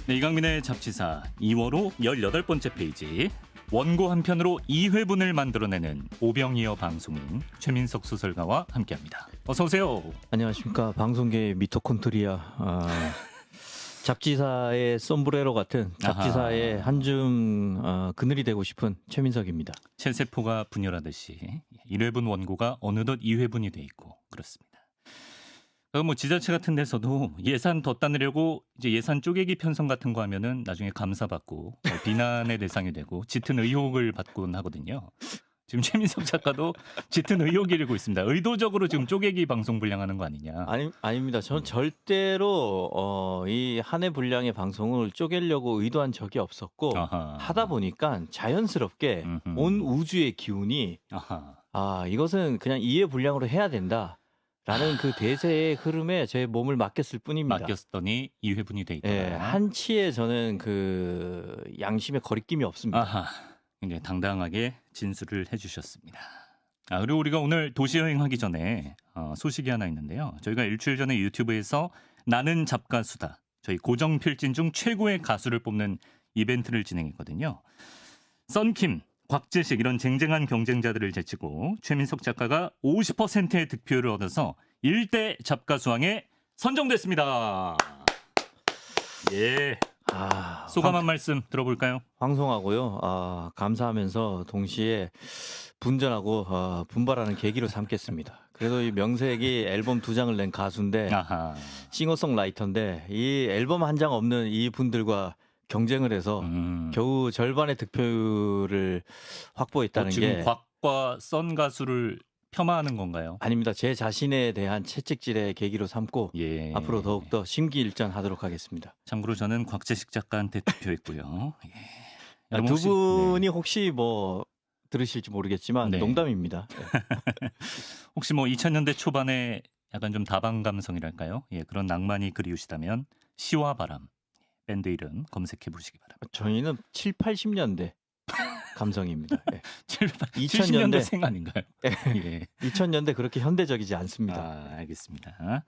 네, 이강민의 잡지사 2월호 18번째 페이지. 원고 한 편으로 2회분을 만들어내는 오병이어 방송인 최민석 소설가와 함께합니다. 어서 오세요. 안녕하십니까. 방송계의 미토콘트리아 잡지사의 솜브레로 같은 잡지사의 한줌 그늘이 되고 싶은 최민석입니다. 체세포가 분열하듯이 1회분 원고가 어느덧 2회분이 돼 있고 그렇습니다. 뭐 지자체 같은 데서도 예산 더 따내려고 이제 예산 쪼개기 편성 같은 거 하면은 나중에 감사받고 비난의 대상이 되고 짙은 의혹을 받곤 하거든요. 지금 최민석 작가도 짙은 의혹이 일고 있습니다. 의도적으로 지금 쪼개기 방송 분량하는 거 아니냐? 아닙니다. 저는 절대로 이 한 해 분량의 방송을 쪼개려고 의도한 적이 없었고 하다 보니까 자연스럽게 온 우주의 기운이 이것은 그냥 2회 분량으로 해야 된다. 라는 그 대세의 흐름에 제 몸을 맡겼을 뿐입니다. 맡겼더니 2회분이 돼 있다. 네, 한치의 저는 그 양심의 거리낌이 없습니다. 굉장히 당당하게 진술을 해주셨습니다. 그리고 우리가 오늘 도시 여행하기 전에 소식이 하나 있는데요. 저희가 일주일 전에 유튜브에서 나는 잡가수다. 저희 고정 필진 중 최고의 가수를 뽑는 이벤트를 진행했거든요. 썬킴, 곽재식 이런 쟁쟁한 경쟁자들을 제치고 최민석 작가가 50%의 득표를 얻어서 1대 잡가수왕에 선정됐습니다. 예. 소감 한 말씀 들어볼까요? 방송하고요. 감사하면서 동시에 분전하고 분발하는 계기로 삼겠습니다. 그래도 이 명색이 앨범 2장을 낸 가수인데 싱어송라이터인데 이 앨범 한 장 없는 이 분들과 경쟁을 해서 겨우 절반의 득표율을 확보했다는 지금 게 곽과 썬 가수를 폄하하는 건가요? 아닙니다. 제 자신에 대한 채찍질의 계기로 삼고 앞으로 더욱더 심기일전하도록 하겠습니다. 참고로 저는 곽재식 작가한테 투표했고요. 두 분이 혹시 뭐 들으실지 모르겠지만 농담입니다. 혹시 뭐 2000년대 초반에 약간 좀 다방 감성이랄까요? 그런 낭만이 그리우시다면 시와 바람 밴드 이름 검색해 보시기 바랍니다. 저희는 7, 80년대 감성입니다. 2000년대 생 아닌가요? 2000년대 그렇게 현대적이지 않습니다. 알겠습니다.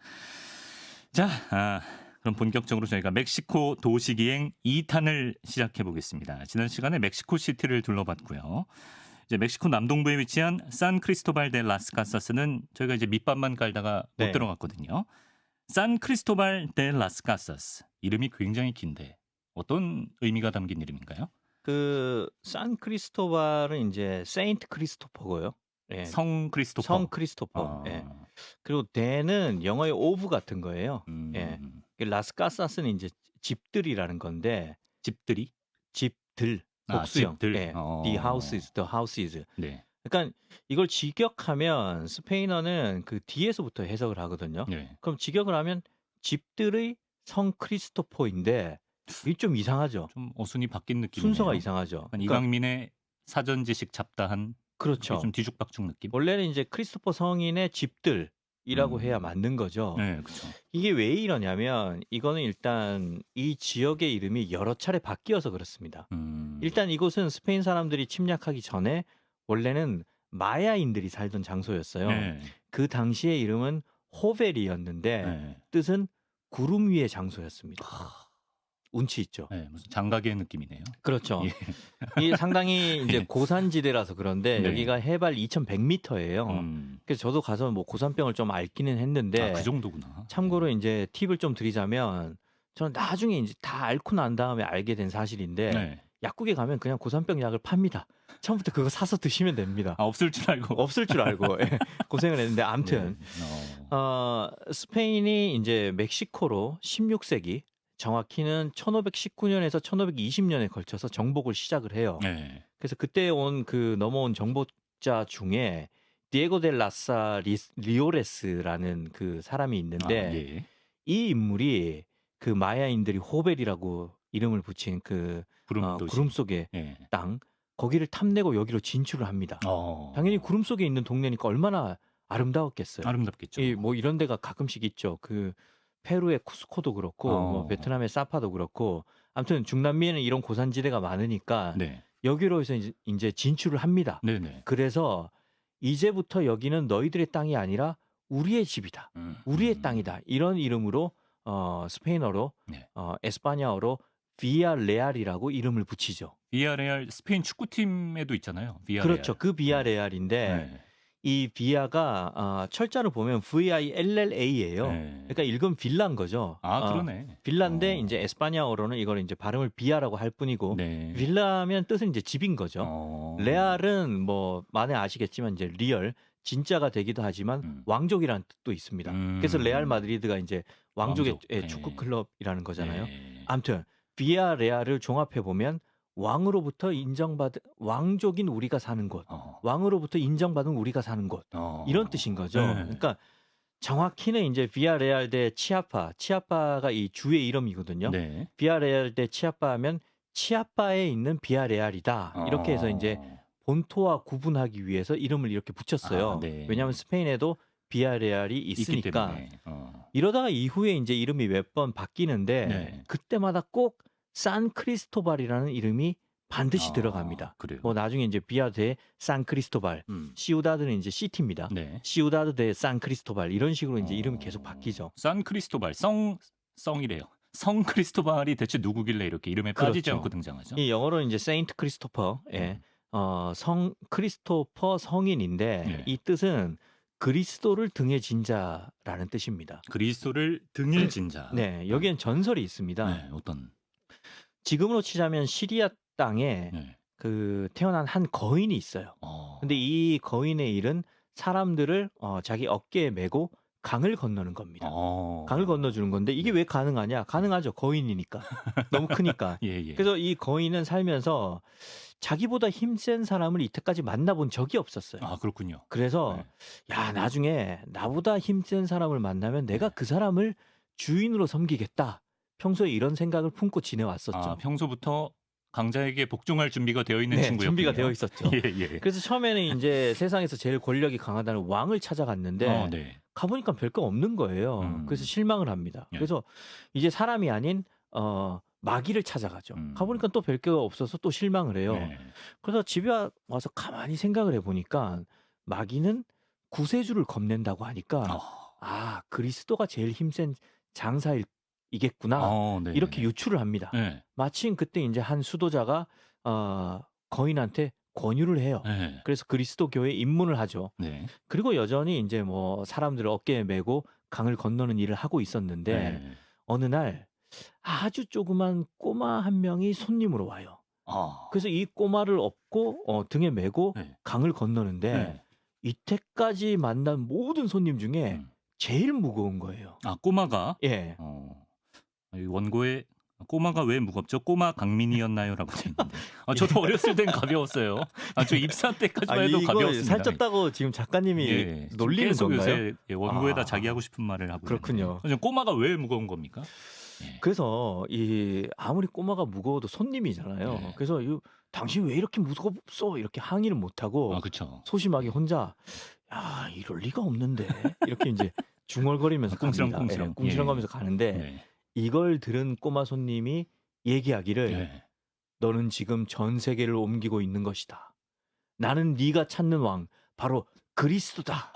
자, 그럼 본격적으로 저희가 멕시코 도시기행 2탄을 시작해 보겠습니다. 지난 시간에 멕시코 시티를 둘러봤고요. 이제 멕시코 남동부에 위치한 산 크리스토발 데 라스 카사스는 저희가 이제 밑밥만 깔다가 못 들어갔거든요. 산 크리스토발 데 라스 카사스 이름이 굉장히 긴데 어떤 의미가 담긴 이름인가요? 그 산 크리스토발은 이제 세인트 크리스토퍼고요. 성 크리스토퍼. 성 크리스토퍼. 그리고 데는 영어의 오브 같은 거예요. 라스카사스는 이제 집들이라는 건데 집들이? 집들. 복수형. 집들. The houses, the houses. 그러니까 이걸 직역하면 스페인어는 그 뒤에서부터 해석을 하거든요. 그럼 직역을 하면 집들의 성 크리스토퍼인데 이게 좀 이상하죠. 좀 어순이 바뀐 느낌이네요. 순서가 이상하죠. 그러니까 이강민의 사전 지식 잡다한 그렇죠. 좀 뒤죽박죽 느낌. 원래는 이제 크리스토퍼 성인의 집들이라고 해야 맞는 거죠. 그렇죠. 이게 왜 이러냐면 이거는 일단 이 지역의 이름이 여러 차례 바뀌어서 그렇습니다. 일단 이곳은 스페인 사람들이 침략하기 전에 원래는 마야인들이 살던 장소였어요. 그 당시의 이름은 호벨이었는데 뜻은 구름 위의 장소였습니다. 운치 있죠. 무슨 장가계 느낌이네요. 그렇죠. 이게 상당히 이제 고산지대라서 그런데 여기가 해발 2,100m예요. 그래서 저도 가서 뭐 고산병을 좀 앓기는 했는데 그 정도구나. 참고로 이제 팁을 좀 드리자면 저는 나중에 이제 다 앓고 난 다음에 알게 된 사실인데 약국에 가면 그냥 고산병 약을 팝니다. 처음부터 그거 사서 드시면 됩니다. 없을 줄 알고 고생을 했는데 아무튼 스페인이 이제 멕시코로 16세기 정확히는 1519년에서 1520년에 걸쳐서 정복을 시작을 해요. 그래서 그때 넘어온 정복자 중에 디에고 델 라사 리오레스라는 그 사람이 있는데 이 인물이 그 마야인들이 호벨이라고 이름을 붙인 그 구름 속의 땅 거기를 탐내고 여기로 진출을 합니다. 당연히 구름 속에 있는 동네니까 얼마나 아름다웠겠어요. 아름답겠죠. 뭐 이런 데가 가끔씩 있죠. 그 페루의 쿠스코도 그렇고 뭐 베트남의 사파도 그렇고 아무튼 중남미에는 이런 고산지대가 많으니까 여기로 해서 이제 진출을 합니다. 그래서 이제부터 여기는 너희들의 땅이 아니라 우리의 집이다. 우리의 땅이다. 이런 이름으로 스페인어로 에스파냐어로 비아레알이라고 이름을 붙이죠. 비아레알 스페인 축구팀에도 있잖아요. 비아레알. 그렇죠. 그 비아레알인데 네. 이 비아가 철자를 보면 VILLA예요. 네. 그러니까 읽으면 빌라인 거죠. 아, 그러네. 빌라인데 이제 에스파냐어로는 이걸 이제 발음을 비아라고 할 뿐이고 네. 빌라면 뜻은 이제 집인 거죠. 레알은 뭐 많이 아시겠지만 이제 리얼 진짜가 되기도 하지만 왕족이라는 뜻도 있습니다. 그래서 레알 마드리드가 이제 왕족의 왕족. 예, 축구 클럽이라는 거잖아요. 네. 아무튼 비아레알을 종합해 보면 왕으로부터 인정받은 왕족인 우리가 사는 곳, 왕으로부터 인정받은 우리가 사는 곳 이런 뜻인 거죠. 네. 그러니까 정확히는 이제 비아레알 대 치아파가 이 주의 이름이거든요. 네. 비아레알 대 치아파하면 치아파에 있는 비아레알이다. 이렇게 해서 이제 본토와 구분하기 위해서 이름을 이렇게 붙였어요. 네. 왜냐하면 스페인에도 비아레알이 있으니까. 이러다가 이후에 이제 이름이 몇 번 바뀌는데 네. 그때마다 꼭 산 크리스토발이라는 이름이 반드시 들어갑니다. 그래요. 뭐 나중에 이제 비아 대 산 크리스토발, 시우다드는 이제 시티입니다. 네. 시우다드 대 산 크리스토발 이런 식으로 이제 이름이 계속 바뀌죠. 산 크리스토발 성이래요. 성 크리스토발이 대체 누구길래 이렇게 이름에 빠지지 그렇죠. 않고 등장하죠? 이 영어로는 이제 세인트 크리스토퍼, 성 크리스토퍼 성인인데 네. 이 뜻은 그리스도를 등에 진 자라는 뜻입니다. 그리스도를 등에 진 자. 네, 여기엔 전설이 있습니다. 네, 어떤? 지금으로 치자면 시리아 땅에 네. 그 태어난 한 거인이 있어요. 근데 이 거인의 일은 사람들을 자기 어깨에 메고 강을 건너는 겁니다. 강을 건너주는 건데 이게 왜 가능하냐? 가능하죠. 거인이니까. 너무 크니까. 예. 그래서 이 거인은 살면서 자기보다 힘센 사람을 이때까지 만나본 적이 없었어요. 아, 그렇군요. 그래서 야, 나중에 나보다 힘센 사람을 만나면 내가 그 사람을 주인으로 섬기겠다. 평소에 이런 생각을 품고 지내왔었죠. 아, 평소부터 강자에게 복종할 준비가 되어 있는 친구였군요. 준비가 되어 있었죠. 예. 그래서 처음에는 이제 세상에서 제일 권력이 강하다는 왕을 찾아갔는데 네. 가보니까 별거 없는 거예요. 그래서 실망을 합니다. 예. 그래서 이제 사람이 아닌 마귀를 찾아가죠. 가보니까 또 별거 없어서 또 실망을 해요. 네. 그래서 집에 와서 가만히 생각을 해보니까 마귀는 구세주를 겁낸다고 하니까 아, 그리스도가 제일 힘센 장사이겠구나. 네. 이렇게 유추를 합니다. 네. 마침 그때 이제 한 수도자가 거인한테 권유를 해요. 네. 그래서 그리스도 교회에 입문을 하죠. 네. 그리고 여전히 이제 뭐 사람들을 어깨에 메고 강을 건너는 일을 하고 있었는데 네. 어느 날 아주 조그만 꼬마 한 명이 손님으로 와요. 그래서 이 꼬마를 업고 등에 메고 네. 강을 건너는데 네. 이때까지 만난 모든 손님 중에 제일 무거운 거예요. 아, 꼬마가? 예. 이 원고에 꼬마가 왜 무겁죠? 꼬마 강민이었나요?라고 돼 있는데. 저도 어렸을 땐 가벼웠어요. 저 입사 때까지만 해도 이거 가벼웠습니다. 살쪘다고 지금 작가님이 놀리는 계속 건가요? 요새 원고에다 자기 하고 싶은 말을 하고 그렇군요. 있는데. 꼬마가 왜 무거운 겁니까? 예. 그래서 아무리 꼬마가 무거워도 손님이잖아요. 네. 그래서 당신 왜 이렇게 무겁소? 이렇게 항의를 못 하고 그렇죠. 소심하게 혼자 야, 이럴 리가 없는데 이렇게 이제 중얼거리면서 꿍시렁 꿍시렁거리면서 가는데 네. 이걸 들은 꼬마 손님이 얘기하기를 네. 너는 지금 전 세계를 옮기고 있는 것이다. 나는 네가 찾는 왕 바로 그리스도다.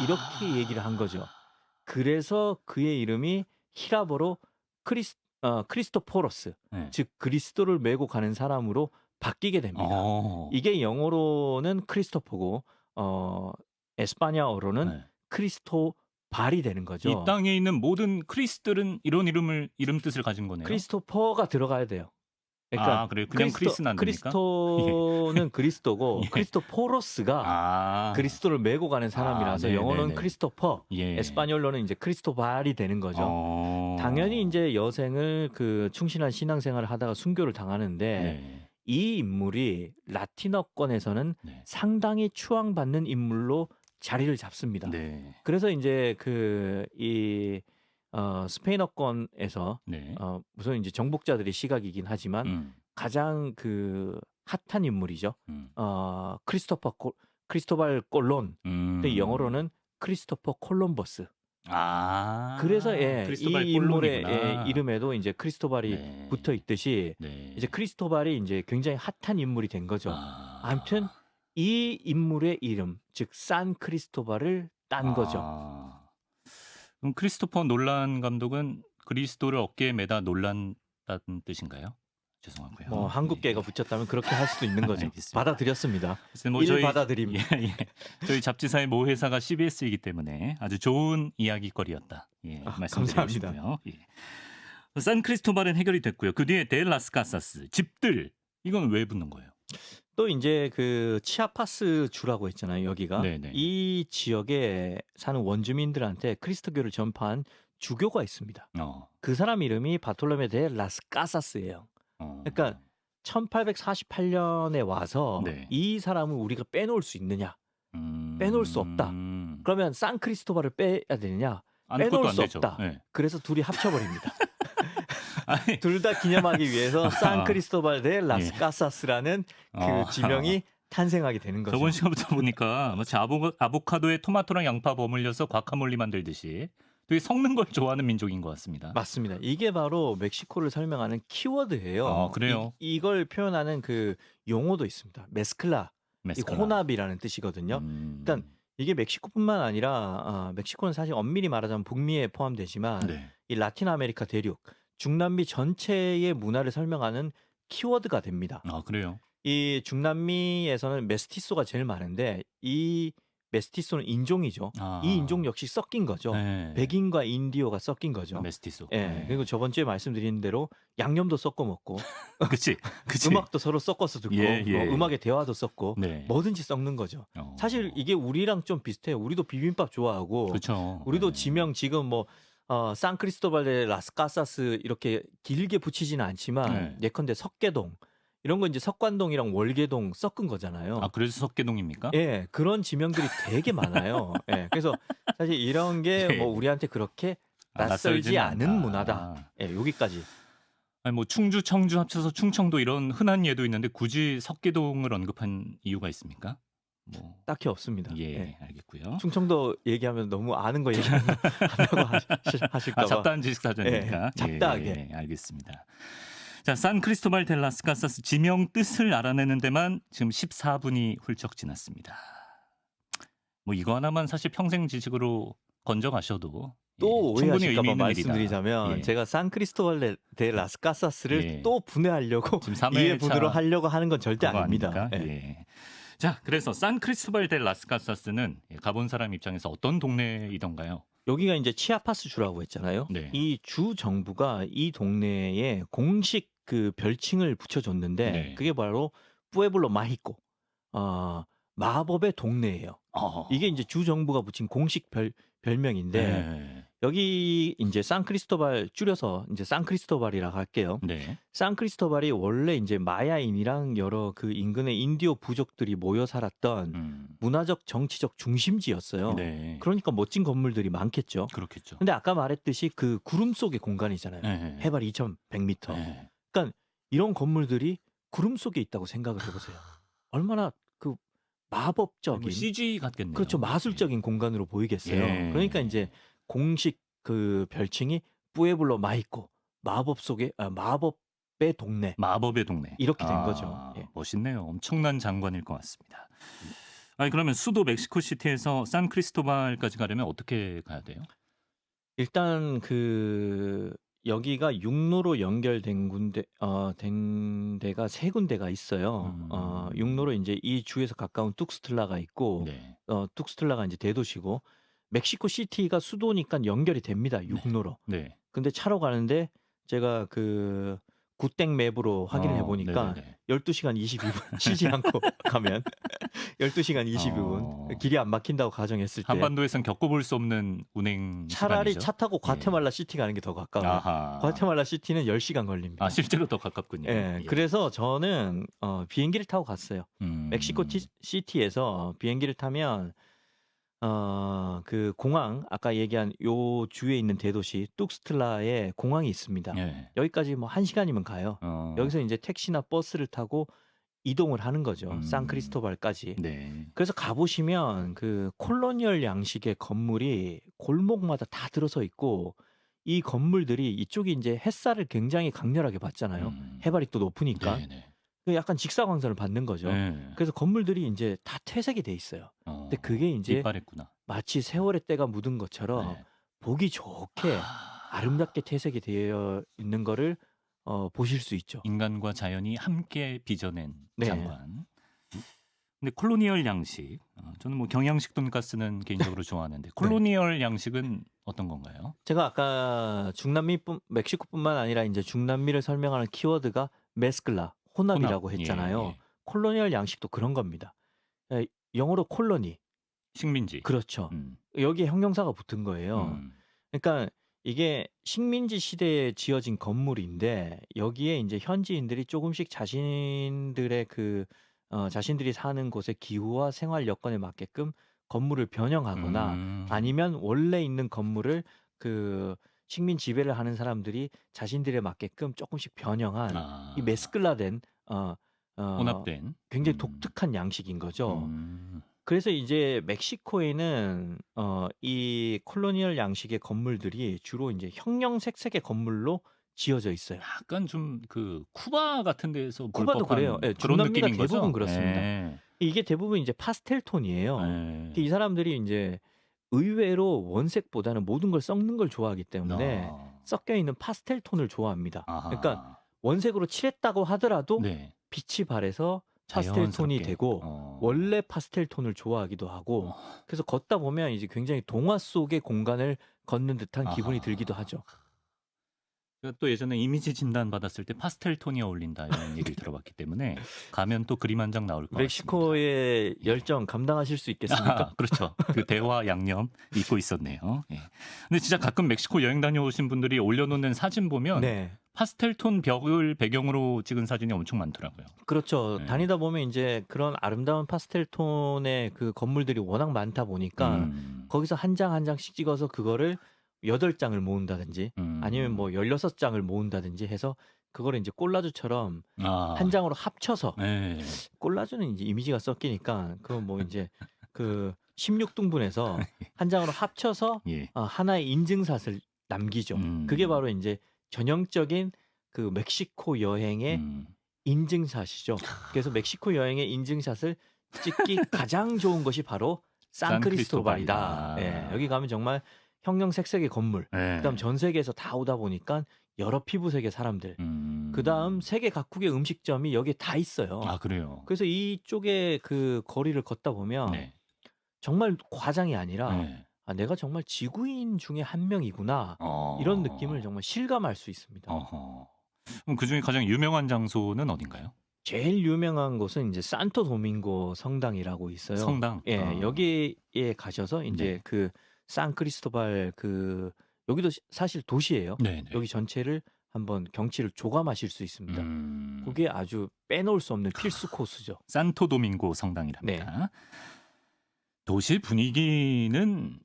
이렇게 얘기를 한 거죠. 그래서 그의 이름이 히라보로 크리스토포로스, 네. 즉 그리스도를 메고 가는 사람으로 바뀌게 됩니다. 이게 영어로는 크리스토퍼고 에스파냐어로는 네. 크리스토발이 되는 거죠. 이 땅에 있는 모든 크리스들은 이런 이름 뜻을 가진 거네요. 크리스토퍼가 들어가야 돼요. 그러니까 그래요? 그냥 크리스는 안 됩니까? 크리스토는 그리스도고 예. 크리스토포로스가 그리스도를 메고 가는 사람이라서 영어로는 크리스토퍼, 에스파뇰로는 이제 크리스토발이 되는 거죠. 당연히 이제 여생을 그 충실한 신앙생활을 하다가 순교를 당하는데 이 인물이 라틴어권에서는 상당히 추앙받는 인물로 자리를 잡습니다. 그래서 이제 이 스페인어권에서 우선 이제 정복자들의 시각이긴 하지만 가장 그 핫한 인물이죠. 크리스토발 콜론. 근데 영어로는 크리스토퍼 콜럼버스. 그래서 이 인물의 이름에도 이제 크리스토발이 붙어 있듯이 이제 크리스토발이 이제 굉장히 핫한 인물이 된 거죠. 아무튼 이 인물의 이름, 즉 산 크리스토발을 딴 거죠. 그럼 크리스토퍼 놀란 감독은 그리스도를 어깨에 매다 놀란다는 뜻인가요? 죄송하고요. 뭐 한국계가 붙였다면 그렇게 할 수도 있는 거죠. 알겠습니다. 받아들였습니다. 뭐 받아들임. 예. 저희 잡지사의 모 회사가 CBS이기 때문에 아주 좋은 이야기거리였다. 예, 말씀드리고 감사합니다. 싶고요. 예. 산 크리스토발은 해결이 됐고요. 그 뒤에 델 라스카사스 집들 이건 왜 붙는 거예요? 또 이제 그 치아파스 주라고 했잖아요. 여기가 네네. 이 지역에 사는 원주민들한테 그리스도교를 전파한 주교가 있습니다. 그 사람 이름이 바톨로메 데 라스 카사스예요. 그러니까 1848년에 와서 네. 이 사람을 우리가 빼놓을 수 있느냐? 빼놓을 수 없다. 그러면 산 크리스토발을 빼야 되느냐? 빼놓을 수 없다. 네. 그래서 둘이 합쳐버립니다. 둘 다 기념하기 위해서 산 크리스토발 데 라스 카사스라는 그 지명이 탄생하게 되는 거죠. 저번 시간부터 보니까 마치 아보카도에 토마토랑 양파 버물려서 과카몰리 만들듯이 되게 섞는 걸 좋아하는 민족인 것 같습니다. 맞습니다. 이게 바로 멕시코를 설명하는 키워드예요. 그래요? 이걸 표현하는 그 용어도 있습니다. 메스클라. 이 혼합이라는 뜻이거든요. 그러니까 이게 멕시코뿐만 아니라 멕시코는 사실 엄밀히 말하자면 북미에 포함되지만 네. 이 라틴 아메리카 대륙, 중남미 전체의 문화를 설명하는 키워드가 됩니다. 그래요? 이 중남미에서는 메스티소가 제일 많은데 이 메스티소는 인종이죠. 이 인종 역시 섞인 거죠. 네. 백인과 인디오가 섞인 거죠. 메스티소. 예. 네. 그리고 저번 주에 말씀드린 대로 양념도 섞어 먹고, 그치. 음악도 서로 섞어서 듣고, 음악의 대화도 섞고, 네. 뭐든지 섞는 거죠. 사실 이게 우리랑 좀 비슷해요. 우리도 비빔밥 좋아하고, 그쵸. 우리도 지명 지금 뭐 산 크리스토발 데 라스 카사스 이렇게 길게 붙이지는 않지만 예컨대 석계동. 이런 거 이제 석관동이랑 월계동 섞은 거잖아요. 그래서 석계동입니까? 예, 그런 지명들이 되게 많아요. 예, 그래서 사실 이런 게 뭐 우리한테 그렇게 낯설지 않은 문화다. 예, 여기까지. 아니 뭐 충주, 청주 합쳐서 충청도 이런 흔한 예도 있는데 굳이 석계동을 언급한 이유가 있습니까? 뭐 딱히 없습니다. 예, 알겠고요. 충청도 얘기하면 너무 아는 거 얘기한다고 하실까 봐. 잡다한 지식사전이니까. 예, 잡다하게. 예, 알겠습니다. 자, 산 크리스토발 델 라스 카사스 지명 뜻을 알아내는 데만 지금 14분이 훌쩍 지났습니다. 뭐 이거 하나만 사실 평생 지식으로 건져가셔도 또 오해하실까 봐 일이다. 말씀드리자면 제가 산 크리스토발 데 라스 카사스를 또 분해하려고 지금 2회 분으로 하려고 하는 건 절대 아닙니다. 예. 자, 그래서 산 크리스토발 델 라스 카사스는 가본 사람 입장에서 어떤 동네이던가요? 여기가 이제 치아파스 주라고 했잖아요. 네. 이 주 정부가 이 동네에 공식 그 별칭을 붙여줬는데 그게 바로 뿌에블로 마히코, 마법의 동네예요. 이게 이제 주 정부가 붙인 공식 별명인데 여기 이제 산 크리스토발 줄여서 이제 산 크리스토발이라고 할게요. 산 크리스토발이 원래 이제 마야인이랑 여러 그 인근의 인디오 부족들이 모여 살았던 문화적 정치적 중심지였어요. 그러니까 멋진 건물들이 많겠죠. 그렇겠죠. 근데 아까 말했듯이 그 구름 속의 공간이잖아요. 해발 2,100m. 그러니까 이런 건물들이 구름 속에 있다고 생각을 해보세요. 얼마나 그 마법적인 뭐 CG 같겠네요. 그렇죠. 마술적인 공간으로 보이겠어요. 그러니까 이제 공식 그 별칭이 뿌에블로 마히코, 마법의 동네. 마법의 동네. 이렇게 된 거죠. 멋있네요. 엄청난 장관일 것 같습니다. 아니 그러면 수도 멕시코시티에서 산 크리스토발까지 가려면 어떻게 가야 돼요? 일단 그 여기가 육로로 연결된 된 데가 3군데가 있어요. 육로로 이제 이 주에서 가까운 뚝스틀라가 있고 뚝스틀라가 이제 대도시고 멕시코 시티가 수도니까 연결이 됩니다. 육로로. 근데 차로 가는데 제가 그 굿땡 맵으로 확인을 해보니까 12시간 22분 쉬지 않고 가면 12시간 22분 길이 안 막힌다고 가정했을 때 한반도에선 겪어볼 수 없는 운행 차라리 시간이죠? 차 타고 과테말라 시티 가는 게 더 가까워요. 과테말라 시티는 10시간 걸립니다. 실제로 더 가깝군요. 그래서 저는 비행기를 타고 갔어요. 멕시코 시티에서 비행기를 타면 그 공항 아까 얘기한 요 주에 있는 대도시 뚝스틀라에 공항이 있습니다. 여기까지 뭐 1시간이면 가요. 여기서 이제 택시나 버스를 타고 이동을 하는 거죠. 산 크리스토발까지. 그래서 가보시면 그 콜로니얼 양식의 건물이 골목마다 다 들어서 있고 이 건물들이 이쪽이 이제 햇살을 굉장히 강렬하게 받잖아요. 해발이 또 높으니까. 약간 직사광선을 받는 거죠. 그래서 건물들이 이제 다 퇴색이 돼 있어요. 근데 그게 이제 이빨했구나. 마치 세월의 때가 묻은 것처럼 보기 좋게 아름답게 퇴색이 되어 있는 거를 보실 수 있죠. 인간과 자연이 함께 빚어낸 네. 장관. 근데 콜로니얼 양식, 저는 뭐 경양식 돈가스는 개인적으로 좋아하는데 콜로니얼 양식은 어떤 건가요? 제가 아까 멕시코뿐만 아니라 이제 중남미를 설명하는 키워드가 메스클라, 혼합이라고 혼합. 했잖아요. 예. 콜로니얼 양식도 그런 겁니다. 예, 영어로 콜로니. 식민지. 그렇죠. 음. 여기에 형용사가 붙은 거예요. 음. 그러니까 이게 식민지 시대에 지어진 건물인데 여기에 이제 현지인들이 조금씩 자신들의 자신들이 사는 곳의 기후와 생활 여건에 맞게끔 건물을 변형하거나 아니면 원래 있는 건물을 그 식민 지배를 하는 사람들이 자신들에 맞게끔 조금씩 변형한 이 메스클라된 혼합된 굉장히 독특한 양식인 거죠. 그래서 이제 멕시코에는 이 콜로니얼 양식의 건물들이 주로 이제 형형색색의 건물로 지어져 있어요. 약간 좀 그 쿠바 같은 데서 볼 쿠바도 법한 그래요. 예, 그런 중남미가 느낌인 거죠? 대부분 그렇습니다. 예. 이게 대부분 이제 파스텔 톤이에요. 예. 이 사람들이 이제 의외로 원색보다는 모든 걸 섞는 걸 좋아하기 때문에 섞여 있는 파스텔 톤을 좋아합니다. 그러니까 원색으로 칠했다고 하더라도 네. 빛이 발해서 파스텔 톤이 되고 원래 파스텔 톤을 좋아하기도 하고 그래서 걷다 보면 이제 굉장히 동화 속의 공간을 걷는 듯한 기분이 들기도 하죠. 또 예전에 이미지 진단 받았을 때 파스텔 톤이 어울린다 이런 얘기를 들어봤기 때문에 가면 또 그림 한 장 나올 것 같습니다. 멕시코의 열정 감당하실 수 있겠습니까? 그렇죠. 그 대화 양념 잊고 있었네요. 예. 근데 진짜 가끔 멕시코 여행 다녀오신 분들이 올려놓는 사진 보면 네. 파스텔 톤 벽을 배경으로 찍은 사진이 엄청 많더라고요. 그렇죠. 네. 다니다 보면 이제 그런 아름다운 파스텔 톤의 그 건물들이 워낙 많다 보니까 거기서 한 장 한 장씩 찍어서 그거를 8장을 모은다든지 아니면 뭐 16장을 모은다든지 해서 그거를 이제 콜라주처럼 한 장으로 합쳐서 네. 콜라주는 이제 이미지가 섞이니까 그거 뭐 이제 그 16등분해서 한 장으로 합쳐서 예. 하나의 인증샷을 남기죠. 그게 바로 이제 전형적인 그 멕시코 여행의 인증샷이죠. 그래서 멕시코 여행의 인증샷을 찍기 가장 좋은 것이 바로 산크리스토발이다. 예, 여기 가면 정말 형형색색의 건물, 그다음 전 세계에서 다 오다 보니까 여러 피부색의 사람들, 그다음 세계 각국의 음식점이 여기에 다 있어요. 아, 그래요. 그래서 이쪽에 그 거리를 걷다 보면 정말 과장이 아니라 내가 정말 지구인 중에 한 명이구나 이런 느낌을 정말 실감할 수 있습니다. 그럼 그 중에 가장 유명한 장소는 어딘가요? 제일 유명한 곳은 이제 산토 도밍고 성당이라고 있어요. 성당. 예, 여기에 가셔서 이제 그 산크리스토발 여기도 사실 도시예요. 여기 전체를 한번 경치를 조감하실 수 있습니다. 그게 아주 빼놓을 수 없는 필수 코스죠. 산토 도밍고 성당이랍니다. 도시 분위기는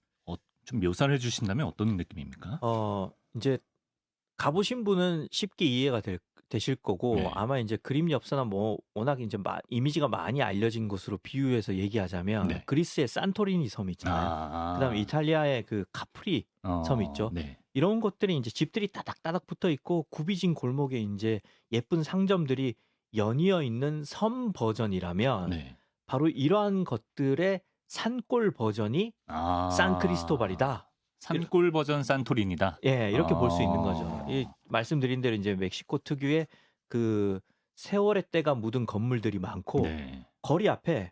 좀 묘사를 해주신다면 어떤 느낌입니까? 이제 가보신 분은 쉽게 이해가 되실 거고 아마 이제 그림 엽서나 뭐 워낙 이제 이미지가 많이 알려진 곳으로 비유해서 얘기하자면 그리스의 산토리니 섬 있잖아요. 그다음에 이탈리아의 그 카프리 섬 있죠. 이런 곳들이 이제 집들이 따닥따닥 붙어 있고 구비진 골목에 이제 예쁜 상점들이 연이어 있는 섬 버전이라면 바로 이러한 것들의 산골 버전이 산크리스토발이다. 산골 버전 산토리니다. 예, 이렇게 볼 수 있는 거죠. 말씀드린 대로 이제 멕시코 특유의 그 세월의 때가 묻은 건물들이 많고 거리 앞에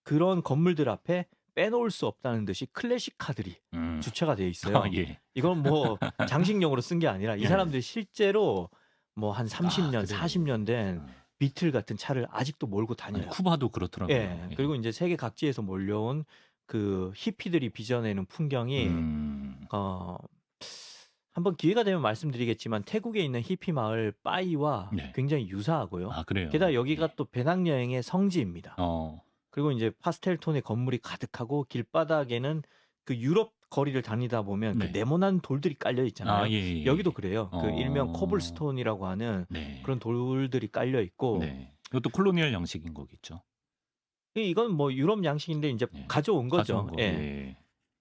그런 건물들 앞에 빼놓을 수 없다는 듯이 클래식 카들이 주차가 되어 있어요. 이건 뭐 장식용으로 쓴 게 아니라 이 사람들이 실제로 뭐 한 30년, 40년 된 비틀 같은 차를 아직도 몰고 다녀요. 쿠바도 그렇더라고요. 예, 그리고 이제 세계 각지에서 몰려온 그 히피들이 빚어내는 풍경이 한번 기회가 되면 말씀드리겠지만 태국에 있는 히피 마을 빠이와 굉장히 유사하고요. 그래요? 게다가 여기가 또 배낭여행의 성지입니다. 그리고 이제 파스텔 톤의 건물이 가득하고 길바닥에는 그 유럽 거리를 다니다 보면 그 네모난 돌들이 깔려 있잖아요. 여기도 그래요. 그 일명 코블스톤이라고 하는 그런 돌들이 깔려 있고 이것도 콜로니얼 양식인 거겠죠. 이건 뭐 유럽 양식인데 이제 가져온 거죠.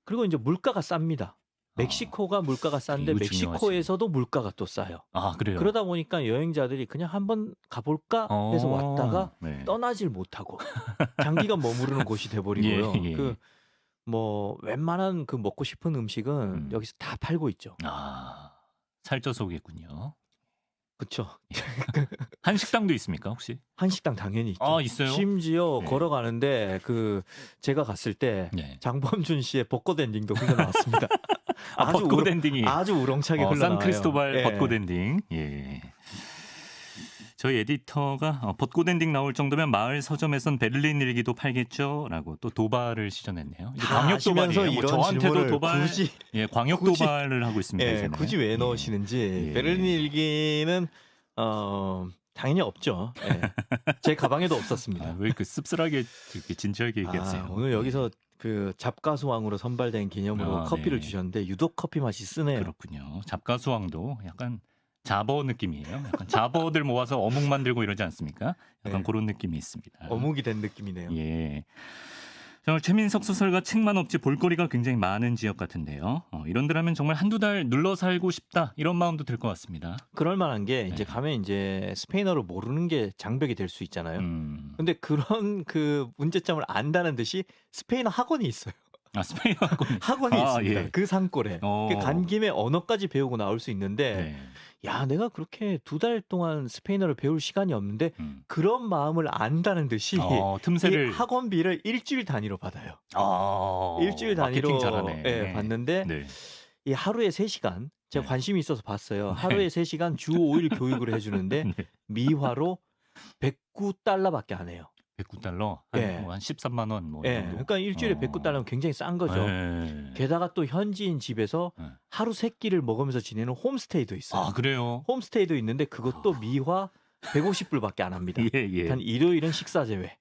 그리고 이제 물가가 쌉니다. 멕시코가 물가가 싼데 멕시코에서도 물가가 또 싸요. 그래요? 그러다 보니까 여행자들이 그냥 한번 가볼까 해서 왔다가 떠나질 못하고 장기간 머무르는 곳이 돼버리고요. 그 뭐 웬만한 그 먹고 싶은 음식은 여기서 다 팔고 있죠. 살쪄서 오겠군요. 그렇죠. 한식당도 있습니까 혹시? 한식당 당연히 있죠. 아 있어요? 심지어 네. 걸어가는데 그 제가 갔을 때 네. 장범준 씨의 벚꽃 엔딩도 흘러나왔습니다. 벚꽃 엔딩이 아주 우렁차게 흘러나와요. 산크리스토발 예. 벚꽃 엔딩. 예. 저희 에디터가 벚꽃 엔딩 나올 정도면 마을 서점에선 베를린 일기도 팔겠죠라고 또 도발을 시전했네요. 이제 광역 도발이에요. 뭐 이런 저한테도 질문을 도발, 굳이 광역 도발을 하고 있습니다. 예, 이제는. 굳이 왜 넣으시는지. 베를린 일기는 당연히 없죠. 예. 제 가방에도 없었습니다. 왜 이렇게 씁쓸하게 이렇게 진지하게 얘기하세요? 오늘 여기서 그 잡가수왕으로 선발된 기념으로 커피를 네. 주셨는데 유독 커피 맛이 쓰네요. 그렇군요. 잡가수왕도 약간 잡어 느낌이에요. 약간 잡어들 모아서 어묵 만들고 이러지 않습니까? 약간 네. 그런 느낌이 있습니다. 어묵이 된 느낌이네요. 예. 정말 최민석 소설가 책만 없지 볼거리가 굉장히 많은 지역 같은데요. 이런들 하면 정말 한두 달 눌러 살고 싶다 이런 마음도 들 것 같습니다. 그럴 만한 게 이제 네. 가면 이제 스페인어를 모르는 게 장벽이 될 수 있잖아요. 근데 그런 그 문제점을 안다는 듯이 스페인어 학원이 있어요. 스페인어 학원이 있습니다. 예. 그 산골에. 간 김에 언어까지 배우고 나올 수 있는데 네. 야, 내가 그렇게 2달 동안 스페인어를 배울 시간이 없는데 그런 마음을 안다는 듯이 틈새를 이 학원비를 일주일 단위로 받아요. 일주일 단위로 마케팅 잘하네. 예, 받는데 네. 이 하루에 3시간 제가 네. 관심이 있어서 봤어요. 하루에 3시간 주 5일 교육을 해주는데 네. 미화로 109달러밖에 안 해요. 109달러? 예. 한 13만 원 뭐. 예, 그러니까 일주일에 109달러면 굉장히 싼 거죠. 게다가 또 현지인 집에서 하루 3끼를 먹으면서 지내는 홈스테이도 있어요. 그래요? 홈스테이도 있는데 그것도 미화 150불밖에 안 합니다. 예. 단 일요일은 식사 제외.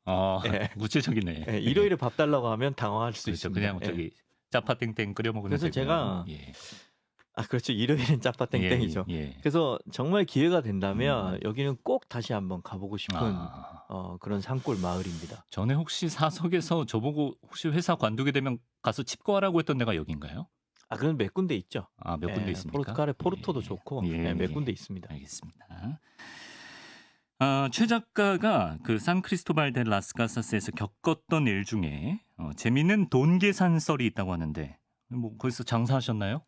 예. 구체적이네. 예, 일요일에 밥 달라고 하면 당황할 수 그렇죠. 있습니다. 그냥 예. 저기 짜파땡땡 끓여 먹으면 그래서 되고요. 제가 예. 그렇죠. 일요일은 짜파땡땡이죠. 예. 그래서 정말 기회가 된다면 여기는 꼭 다시 한번 가보고 싶은 그런 산골 마을입니다. 전에 혹시 사석에서 저보고 혹시 회사 관두게 되면 가서 칩거하라고 했던 데가 여긴가요? 그런 몇 군데 있죠. 몇 군데 있습니까? 포르투갈의 포르토도 좋고 몇 군데 있습니다. 알겠습니다. 최 작가가 그 산크리스토발 데 라스카사스에서 겪었던 일 중에 재미있는 돈 계산 썰이 있다고 하는데 뭐 거기서 장사하셨나요?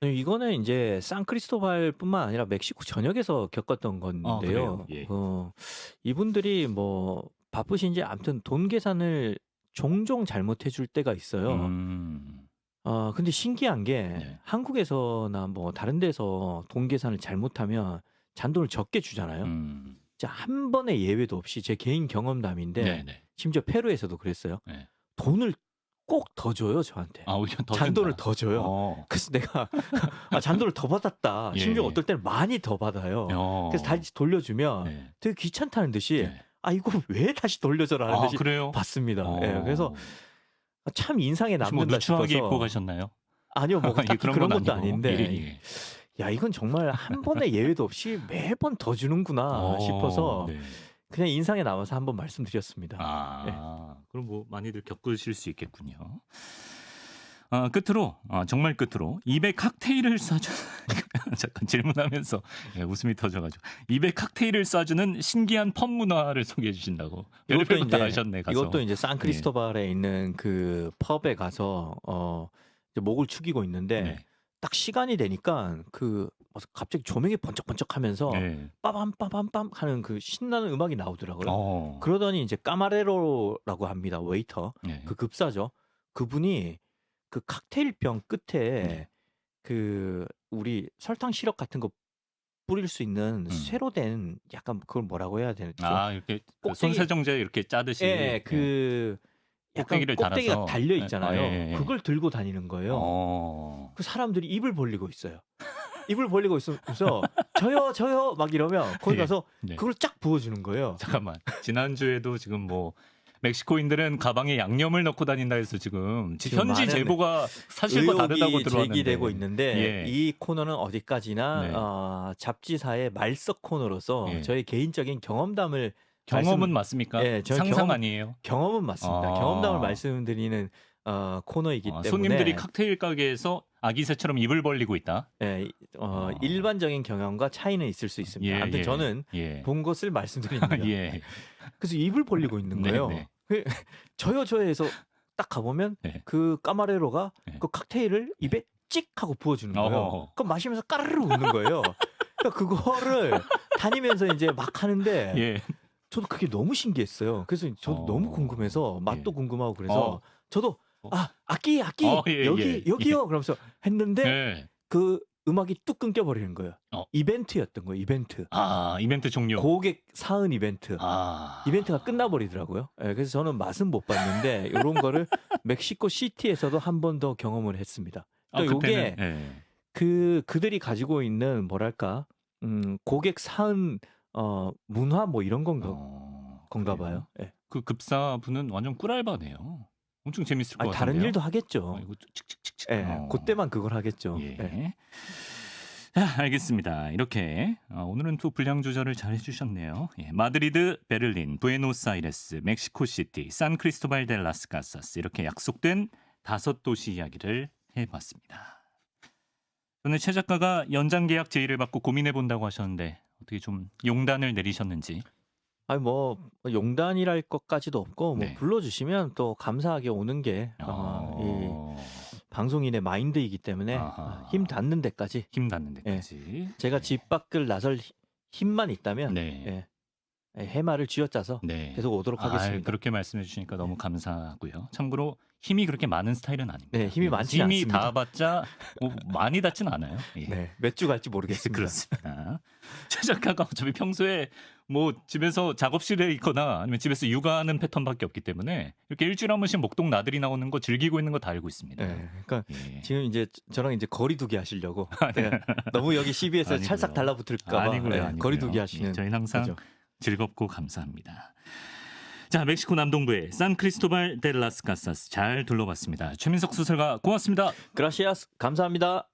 이거는 이제 산크리스토발뿐만 아니라 멕시코 전역에서 겪었던 건데요. 예. 이분들이 뭐 바쁘신지 아무튼 돈 계산을 종종 잘못해 줄 때가 있어요. 근데 신기한 게 한국에서나 뭐 다른 데서 돈 계산을 잘못하면 잔돈을 적게 주잖아요. 한 번의 예외도 없이 제 개인 경험담인데 심지어 페루에서도 그랬어요. 돈을 꼭 더 줘요 저한테. 오히려 더 잔돈을 준다. 더 줘요. 그래서 내가 잔돈을 더 받았다. 심지어 어떨 때는 많이 더 받아요. 그래서 다시 돌려주면 되게 귀찮다는 듯이 이거 왜 다시 돌려줘라는 듯이 그래요? 받습니다. 그래서 참 인상에 뭐 남는다 누추하게 싶어서. 입고 가셨나요? 아니요, 뭐 딱히 그런 건 것도 아니고. 아닌데. 야, 이건 정말 한 번의 예외도 없이 매번 더 주는구나 싶어서 그냥 인상에 남아서 한번 말씀드렸습니다. 그럼 뭐 많이들 겪으실 수 있겠군요. 끝으로 정말 끝으로 입에 칵테일을 쏴주는 잠깐 질문하면서 웃음이 터져가지고 입에 칵테일을 쏴주는 신기한 펍 문화를 소개해 주신다고. 이것도 이제 하셨네, 가서. 이것도 이제 산크리스토발에 있는 그 펍에 가서 이제 목을 축이고 있는데 딱 시간이 되니까 갑자기 조명이 번쩍번쩍하면서 빠밤 빠밤 하는 그 신나는 음악이 나오더라고요. 그러더니 이제 까마레로라고 합니다. 웨이터. 그 급사죠. 그분이 그 칵테일병 끝에 그 우리 설탕 시럽 같은 거 뿌릴 수 있는 쇠로 된 약간 그걸 뭐라고 해야 되죠? 이렇게 손세정제 이렇게 짜듯이. 그 약간 꼭대기가 달아서. 달려 있잖아요. 그걸 들고 다니는 거예요. 그 사람들이 입을 벌리고 있어요. 입을 벌리고 있으면서 저요 막 이러면 거기 가서 그걸 쫙 부어주는 거예요. 잠깐만. 지난주에도 지금 뭐 멕시코인들은 가방에 양념을 넣고 다닌다 해서 지금 현지 제보가 사실과 다르다고 들어왔는데 제기되고 있는데 이 코너는 어디까지나 잡지사의 말석 코너로서 저의 개인적인 경험담을 경험은 맞습니까? 상상 아니에요? 경험은 맞습니다. 경험담을 말씀드리는 코너이기 때문에 손님들이 칵테일 가게에서 아기새처럼 입을 벌리고 있다. 일반적인 경험과 차이는 있을 수 있습니다. 아무튼 저는 본 것을 말씀드립니다. 그래서 입을 벌리고 있는 거예요. 저요 해서 딱 가보면 그 까마레로가 그 칵테일을 입에 찍 하고 부어주는 거예요. 그럼 마시면서 까르르 웃는 거예요. 그러니까 그거를 다니면서 이제 막 하는데 예. 저도 그게 너무 신기했어요. 그래서 저도 너무 궁금해서 맛도 예. 궁금하고 그래서 저도 악기 예, 여기요 그러면서 했는데 예. 그 음악이 뚝 끊겨버리는 거예요. 이벤트였던 거예요. 이벤트. 이벤트 종료. 고객 사은 이벤트. 이벤트가 끝나버리더라고요. 예, 그래서 저는 맛은 못 봤는데 이런 거를 멕시코 시티에서도 한 번 더 경험을 했습니다. 그러니까 이게 그들이 가지고 있는 뭐랄까 고객 사은 문화 뭐 이런 건가 봐요. 예. 그 급사분은 완전 꿀알바네요. 엄청 재밌을 것 같아요. 다른 일도 하겠죠. 이거 칙칙칙칙. 예, 그때만 그걸 하겠죠. 예. 예. 자, 알겠습니다. 이렇게 오늘은 또 분량 조절을 잘 해주셨네요. 예, 마드리드, 베를린, 부에노스아이레스, 멕시코시티, 산크리스토발 델 라스 카사스 이렇게 약속된 5도시 이야기를 해봤습니다. 오늘 최 작가가 연장 계약 제의를 받고 고민해 본다고 하셨는데 어떻게 좀 용단을 내리셨는지. 아니 뭐 용단이랄 것까지도 없고 뭐 네. 불러주시면 또 감사하게 오는 게 이 방송인의 마인드이기 때문에 힘 닿는 데까지. 예, 제가 집 밖을 나설 힘만 있다면 예, 해마를 쥐어짜서 계속 오도록 하겠습니다. 그렇게 말씀해 주시니까 너무 감사하고요. 참고로 힘이 그렇게 많은 스타일은 아닙니다. 네, 힘이 많지 않습니다. 힘이 닿아봤자 뭐 많이 닿지는 않아요. 예. 네, 몇 주 갈지 모르겠습니다. 그렇습니다. 최 작가가 어차피 평소에 뭐 집에서 작업실에 있거나 아니면 집에서 육아하는 패턴밖에 없기 때문에 이렇게 일주일에 한 번씩 목동 나들이 나오는 거 즐기고 있는 거 다 알고 있습니다. 네, 그러니까 지금 이제 저랑 이제 거리두기 하시려고 너무 여기 CBS에 찰싹 달라붙을까 봐 거리두기 하시는. 저희는 항상 거죠. 즐겁고 감사합니다. 자, 멕시코 남동부의 산크리스토발 델 라스 카사스 잘 둘러봤습니다. 최민석 소설가 고맙습니다. 그라시아스 감사합니다.